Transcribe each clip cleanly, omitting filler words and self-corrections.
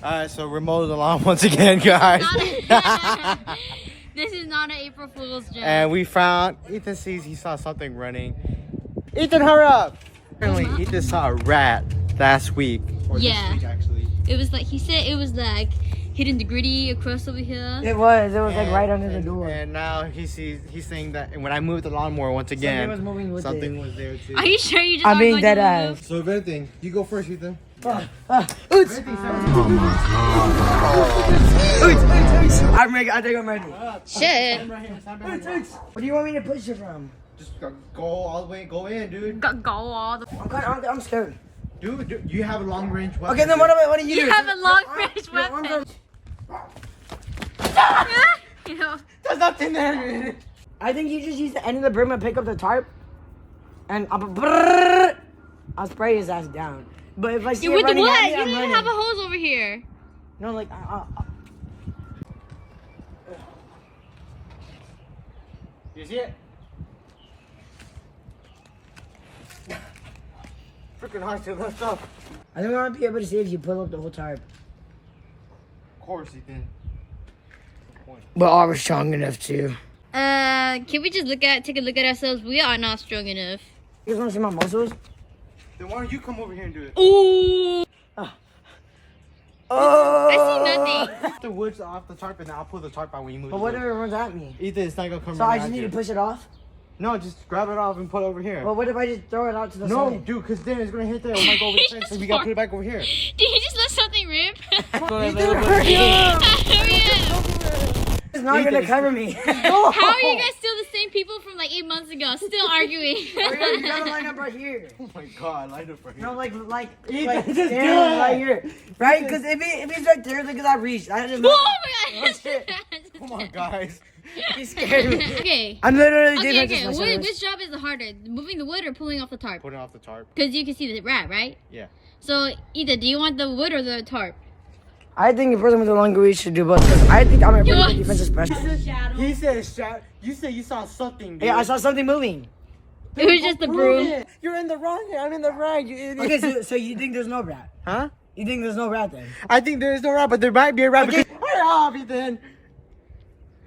Alright, so we're mowing the lawn once again, guys. This is not an April Fool's joke. And we found, Ethan sees he saw something running. Ethan, hurry up! Apparently, Ethan saw a rat last week. Or Yeah. this week, actually. It was like, he said it was like hidden the gritty across over here. It was like right under the door. And now he's saying that when I moved the lawnmower once again, Something was moving with something it. was there too. Are you sure you just I aren't mean, going dead to ass. move? So if anything, you go first, Ethan. Oots. I'm ready. I think I'm ready. Shit. What do you want me to push it from? Just go all the way, go in, dude. Go all the I'm scared. Dude, you have a long range weapon. Okay, then what do you do? You have a long range Your arms weapon. You know, There's nothing there. I think you just use the end of the broom and pick up the tarp, and I'll spray his ass down. But if I see it with the running what? at me, You I'm don't even running. have a hose over here. No, like You see it? Freaking hard to lift up. I think I might be able to see if you pull up the whole tarp. Of course, Ethan. But I was strong enough to. Can we just take a look at ourselves? We are not strong enough. You guys want to see my muscles? Then why don't you come over here and do it? Ooh. Oh! I see nothing. Put the woods off the tarp and then I'll pull the tarp out when you move. But the what wood. if it runs at me? Ethan, it's not gonna come So I right just at need you. to push it off? No, just grab it off and put it over here. But what if I just throw it out to the No, side? dude, because then it's gonna hit there. It might go over the fence, so we gotta put it back over here. Did you just let something rip? Ethan, hurry up! Hurry up. It's not Ethan, gonna it's- cover me. How are you guys still the same people from like 8 months ago? Still arguing. Hurry up, you gotta line up right here. Oh my god, light up for here. No, like Ethan, like just stand do it. right here, right? Because if it's right there, look at that reach. I just Oh my god. shit. Come on, guys. He scared me. Okay. I'm literally Okay, defensive okay. specialist. Which job is the harder? Moving the wood or pulling off the tarp? Put it off the tarp. Because you can see the rat, right? Yeah. So either do you want the wood or the tarp? I think a person with a longer reach should do both. Because I think I'm a pretty What? good defensive specialist. He said, you said you saw something, dude. Yeah, I saw something moving. It was just the broom. You're in the wrong here. I'm in the right, you idiot. Okay, so you think there's no rat? Huh? You think there's no rat then? I think there is no rat, but there might be a rat. Okay. Because... Hurry up, Ethan.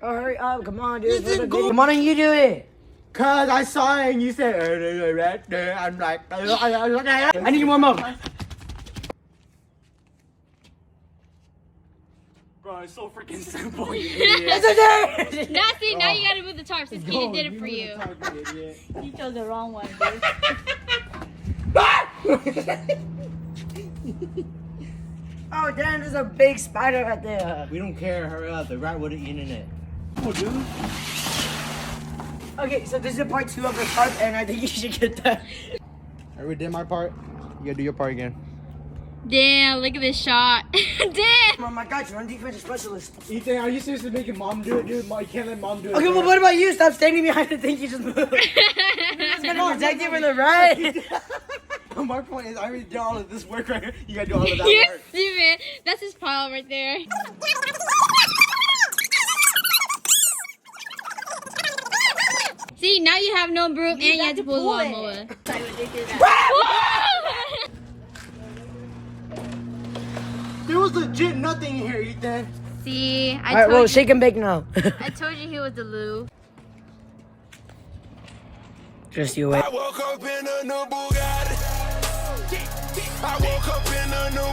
Oh, hurry up. Come on, dude. Ethan, go. Come on and you do it. Cause I saw it and you said, there's a rat there. I'm like, I need to warm up. Bro, it's so freaking simple, you It's idiot. a dirt. Now see, now you gotta move the tarp since Katie did it for you. You chose the wrong one, dude. Oh, damn, there's a big spider right there. We don't care, hurry up. The rat would have eaten it. Oh, dude. Okay, so this is part 2 of the tarp, and I think you should get that. I already did my part. You gotta do your part again. Damn, look at this shot. Damn. Oh my god, you're a defensive specialist. Ethan, are you seriously making mom do it, dude? You can't let mom do it. Okay, well, what about you? Stop standing behind the thing you just moved. It's gonna protect you from the rat. My point is, I already did all of this work right here. You gotta do all of that You're work. stupid. That's his pile right there. See, now you have no broom and you have to pull the lawnmower. There was legit nothing in here, Ethan. See, Alright, well, shake and bake now. I told you he was the Lou. Just you wait. I woke up in a new Bugatti. I woke up in a new